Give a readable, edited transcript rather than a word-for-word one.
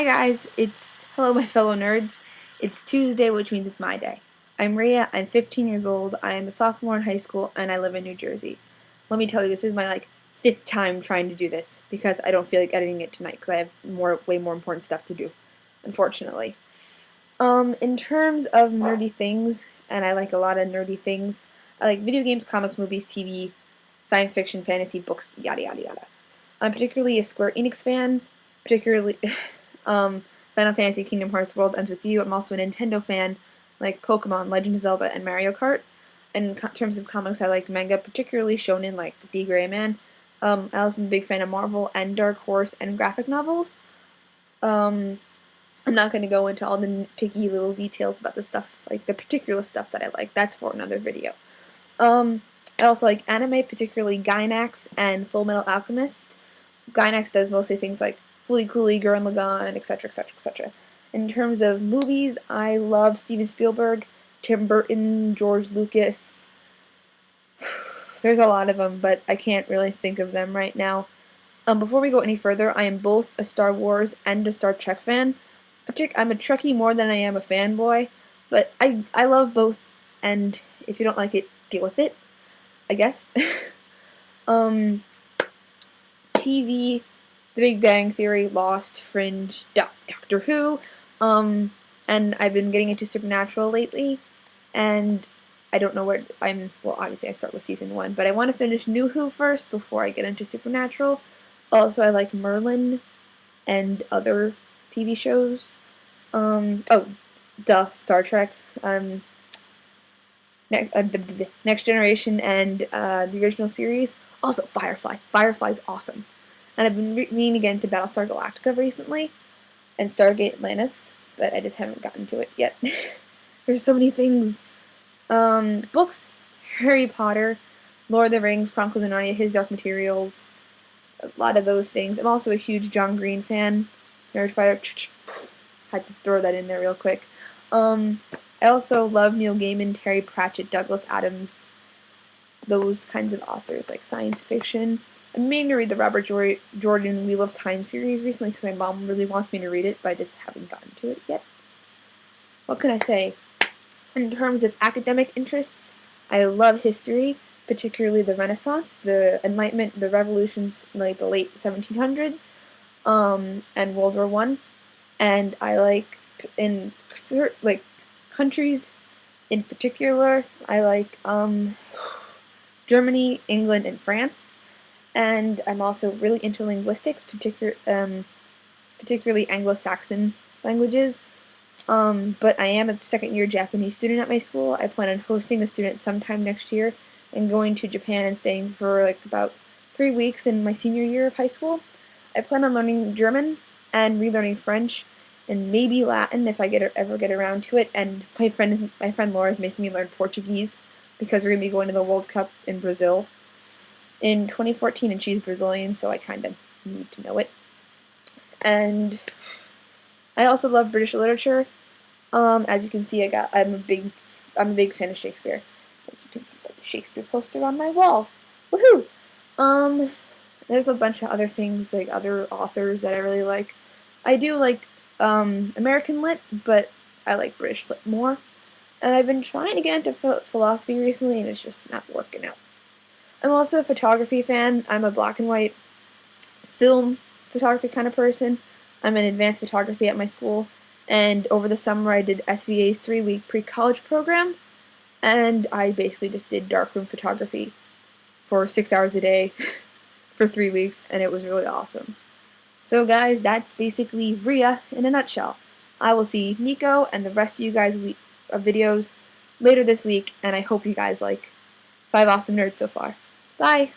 Hey guys, hello my fellow nerds. It's Tuesday, which means it's my day. I'm Rhea, I'm 15 years old, I am a sophomore in high school, and I live in New Jersey. Let me tell you, this is my fifth time trying to do this because I don't feel like editing it tonight because I have way more important stuff to do, unfortunately. In terms of nerdy things, and I like a lot of nerdy things, I like video games, comics, movies, TV, science fiction, fantasy, books, yada yada yada. I'm particularly a Square Enix fan, particularly Final Fantasy Kingdom Hearts World Ends With You. I'm also a Nintendo fan, like Pokemon, Legend of Zelda, and Mario Kart. In terms of comics, I like manga, particularly shonen like D. Gray Man. I also am a big fan of Marvel and Dark Horse and graphic novels. I'm not going to go into all the picky little details about the stuff, like the particular stuff that I like. That's for another video. I also like anime, particularly Gainax and Full Metal Alchemist. Gainax does mostly things like Fooly Cooly, Gurren Lagann, etc., etc., etc. In terms of movies, I love Steven Spielberg, Tim Burton, George Lucas. There's a lot of them, but I can't really think of them right now. Before we go any further, I am both a Star Wars and a Star Trek fan. I'm a Trekkie more than I am a fanboy, but I love both, and if you don't like it, deal with it, I guess. TV, The Big Bang Theory, Lost, Fringe, Doctor Who, and I've been getting into Supernatural lately, and I don't know where well, obviously I start with season 1, but I want to finish New Who first before I get into Supernatural. Also, I like Merlin and other TV shows. Star Trek. Next Generation and the original series. Also, Firefly. Firefly's awesome. And I've been meaning to get into Battlestar Galactica recently, and Stargate Atlantis, but I just haven't gotten to it yet. There's so many things. Books, Harry Potter, Lord of the Rings, Chronicles of Narnia, His Dark Materials, a lot of those things. I'm also a huge John Green fan. Nerdfire, had to throw that in there real quick. I also love Neil Gaiman, Terry Pratchett, Douglas Adams, those kinds of authors, like science fiction. I'm meaning to read the Robert Jordan Wheel of Time series recently because my mom really wants me to read it, but I just haven't gotten to it yet. What can I say? In terms of academic interests, I love history, particularly the Renaissance, the Enlightenment, the revolutions in like the late 1700s, and World War I. And I like in countries in particular, I like Germany, England, and France. And I'm also really into linguistics, particularly Anglo-Saxon languages. But I am a second-year Japanese student at my school. I plan on hosting a student sometime next year and going to Japan and staying for like about 3 weeks in my senior year of high school. I plan on learning German and relearning French and maybe Latin if I ever get around to it. And my friend Laura is making me learn Portuguese because we're gonna be going to the World Cup in Brazil in 2014, and she's Brazilian, so I kind of need to know it. And I also love British literature. As you can see, I'm a big fan of Shakespeare. As you can see by the Shakespeare poster on my wall. Woohoo! There's a bunch of other things, like other authors that I really like. I do like American lit, but I like British lit more. And I've been trying to get into philosophy recently, and it's just not working out. I'm also a photography fan. I'm a black and white film photography kind of person. I'm in advanced photography at my school, and over the summer I did SVA's 3-week pre-college program, and I basically just did darkroom photography for 6 hours a day for 3 weeks, and it was really awesome. So guys, that's basically Rhea in a nutshell. I will see Nico and the rest of you guys' videos later this week, and I hope you guys like 5 awesome nerds so far. Bye!